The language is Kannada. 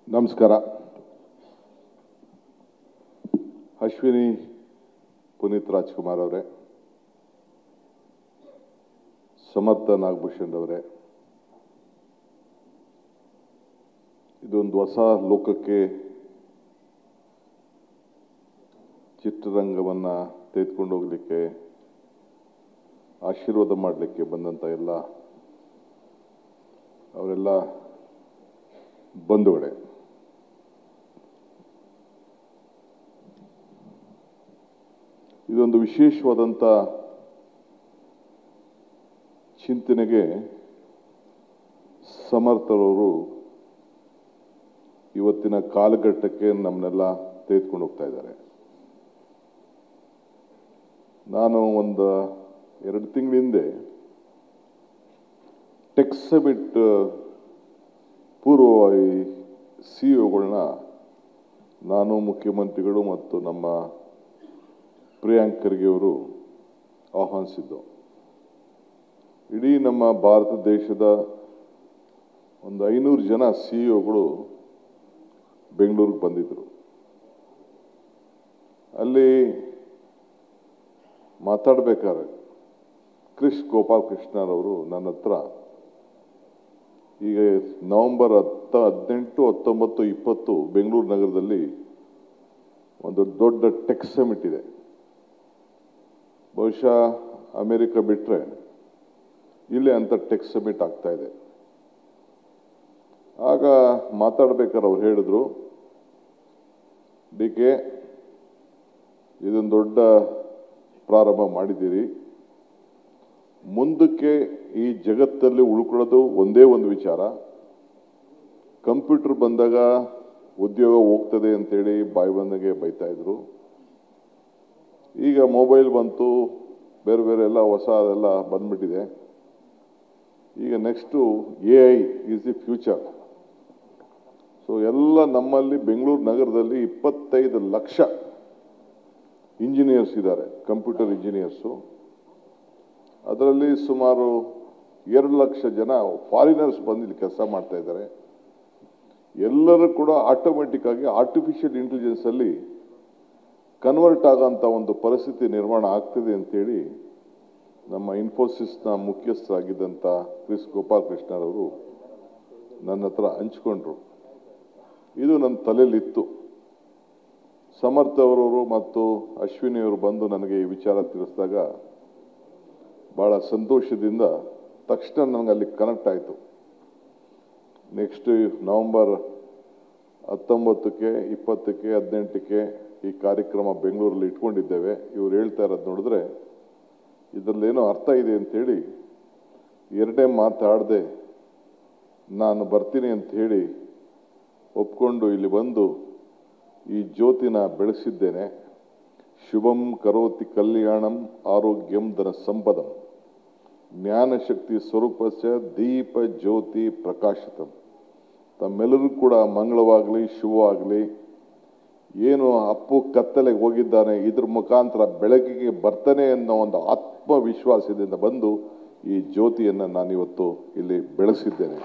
ನಮಸ್ಕಾರ. ಅಶ್ವಿನಿ ಪುನೀತ್ ರಾಜ್ಕುಮಾರ್ ಅವರೇ, ಸಮರ್ಥ ನಾಗಭೂಷಣ್ ಅವರೇ, ಇದೊಂದು ಹೊಸ ಲೋಕಕ್ಕೆ ಚಿತ್ರರಂಗವನ್ನು ತೆಗೆದುಕೊಂಡು ಹೋಗಲಿಕ್ಕೆ ಆಶೀರ್ವಾದ ಮಾಡಲಿಕ್ಕೆ ಬಂದಂಥ ಅವರೆಲ್ಲ ಬಂಧುಗಳೇ, ಇದೊಂದು ವಿಶೇಷವಾದಂಥ ಚಿಂತನೆಗೆ ಸಮರ್ಥರವರು ಇವತ್ತಿನ ಕಾಲಘಟ್ಟಕ್ಕೆ ನಮ್ಮನ್ನೆಲ್ಲ ತೆಗೆದುಕೊಂಡು ಹೋಗ್ತಾ ಇದ್ದಾರೆ. ನಾನು ಒಂದು 2 ತಿಂಗಳ ಹಿಂದೆ ಟೆಕ್ ಸಮಿಟ್ ಪೂರ್ವಭಾವಿ ಸಿಇಒಗಳನ್ನ ನಾನು, ಮುಖ್ಯಮಂತ್ರಿಗಳು ಮತ್ತು ನಮ್ಮ ಪ್ರಿಯಾಂಕ್ ಖರ್ಗೆ ಅವರು ಆಹ್ವಾನಿಸಿದ್ದು. ಇಡೀ ನಮ್ಮ ಭಾರತ ದೇಶದ ಒಂದು 500 ಜನ ಸಿಇಒಗಳು ಬೆಂಗಳೂರಿಗೆ ಬಂದಿದ್ದರು. ಅಲ್ಲಿ ಮಾತಾಡಬೇಕಾದ್ರೆ ಗೋಪಾಲ್ ಕೃಷ್ಣರವರು ನನ್ನ ಹತ್ರ ಈಗ ನವೆಂಬರ್ 10, 18, 19, 20 ಬೆಂಗಳೂರು ನಗರದಲ್ಲಿ ಒಂದು ದೊಡ್ಡ ಟೆಕ್ ಸಮಿಟ್ ಇದೆ. ಬಹುಶಃ ಅಮೆರಿಕ ಬಿಟ್ಟರೆ ಇಲ್ಲೇ ಅಂತ ಟೆಕ್ ಸಮಿಟ್ ಆಗ್ತಾ ಇದೆ. ಆಗ ಮಾತಾಡ್ಬೇಕಾದ್ರೆ ಅವ್ರು ಹೇಳಿದ್ರು, ಡಿ.ಕೆ. ಇದೊಂದು ದೊಡ್ಡ ಪ್ರಾರಂಭ ಮಾಡಿದ್ದೀರಿ, ಮುಂದಕ್ಕೆ ಈ ಜಗತ್ತಲ್ಲಿ ಉಳ್ಕೊಳ್ಳೋದು ಒಂದೇ ಒಂದು ವಿಚಾರ, ಕಂಪ್ಯೂಟರ್ ಬಂದಾಗ ಉದ್ಯೋಗ ಹೋಗ್ತದೆ ಅಂತೇಳಿ ಬಾಯಿ ಬಂದಂಗೆ ಬೈತಾ ಇದ್ರು. ಈಗ ಮೊಬೈಲ್ ಬಂತು, ಬೇರೆ ಬೇರೆ ಎಲ್ಲ ಹೊಸ ಅದೆಲ್ಲ ಬಂದ್ಬಿಟ್ಟಿದೆ. ಈಗ next AI is the future. So ಎಲ್ಲ ನಮ್ಮಲ್ಲಿ ಬೆಂಗಳೂರು ನಗರದಲ್ಲಿ 25 ಲಕ್ಷ ಇಂಜಿನಿಯರ್ಸ್ ಇದ್ದಾರೆ, ಕಂಪ್ಯೂಟರ್ ಇಂಜಿನಿಯರ್ಸು. ಅದರಲ್ಲಿ ಸುಮಾರು 2 ಲಕ್ಷ ಜನ ಫಾರಿನರ್ಸ್ ಬಂದು ಕೆಲಸ ಮಾಡ್ತಾ ಇದ್ದಾರೆ. ಎಲ್ಲರೂ ಕೂಡ ಆಟೋಮೆಟಿಕ್ ಆಗಿ ಆರ್ಟಿಫಿಷಿಯಲ್ ಇಂಟೆಲಿಜೆನ್ಸ್ ಅಲ್ಲಿ ಕನ್ವರ್ಟ್ ಆಗೋಂಥ ಒಂದು ಪರಿಸ್ಥಿತಿ ನಿರ್ಮಾಣ ಆಗ್ತಿದೆ ಅಂತೇಳಿ ನಮ್ಮ ಇನ್ಫೋಸಿಸ್ನ ಮುಖ್ಯಸ್ಥರಾಗಿದ್ದಂಥ ಗೋಪಾಲ್ ಕೃಷ್ಣರವರು ನನ್ನ ಹತ್ರ ಹಂಚ್ಕೊಂಡ್ರು. ಇದು ನನ್ನ ತಲೆಯಲ್ಲಿತ್ತು. ಸಮರ್ಥ ಅವರವರು ಮತ್ತು ಅಶ್ವಿನಿಯವರು ಬಂದು ನನಗೆ ಈ ವಿಚಾರ ತಿಳಿಸಿದಾಗ ಭಾಳ ಸಂತೋಷದಿಂದ ತಕ್ಷಣ ನನಗೆ ಅಲ್ಲಿ ಕನೆಕ್ಟ್ ಆಯಿತು. ನೆಕ್ಸ್ಟ್ ನವೆಂಬರ್ 19ಕ್ಕೆ, 20ಕ್ಕೆ, 18ಕ್ಕೆ ಈ ಕಾರ್ಯಕ್ರಮ ಬೆಂಗಳೂರಲ್ಲಿ ಇಟ್ಕೊಂಡಿದ್ದೇವೆ. ಇವ್ರು ಹೇಳ್ತಾ ಇರೋದು ನೋಡಿದ್ರೆ ಇದರಲ್ಲೇನೋ ಅರ್ಥ ಇದೆ ಅಂಥೇಳಿ 2ನೇ ಮಾತಾಡದೆ ನಾನು ಬರ್ತೀನಿ ಅಂತ ಹೇಳಿ ಒಪ್ಕೊಂಡು ಇಲ್ಲಿ ಬಂದು ಈ ಜ್ಯೋತಿನ ಬೆಳೆಸಿದ್ದೇನೆ. ಶುಭಂ ಕರೋತಿ ಕಲ್ಯಾಣಂ ಆರೋಗ್ಯಂ ಧನ ಸಂಪದಂ ಜ್ಞಾನಶಕ್ತಿ ಸ್ವರೂಪಸ್ಯ ದೀಪ ಜ್ಯೋತಿ ಪ್ರಕಾಶಿತಂ. ತಮ್ಮೆಲ್ಲರೂ ಕೂಡ ಮಂಗಳವಾಗಲಿ, ಶುಭವಾಗಲಿ. ಏನು ಅಪ್ಪು ಕತ್ತಲೆಗೆ ಹೋಗಿದ್ದಾನೆ, ಇದ್ರ ಮುಖಾಂತರ ಬೆಳಕಿಗೆ ಬರ್ತಾನೆ ಅನ್ನೋ ಒಂದು ಆತ್ಮವಿಶ್ವಾಸದಿಂದ ಬಂದು ಈ ಜ್ಯೋತಿಯನ್ನು ನಾನಿವತ್ತು ಇಲ್ಲಿ ಬೆಳೆಸಿದ್ದೇನೆ.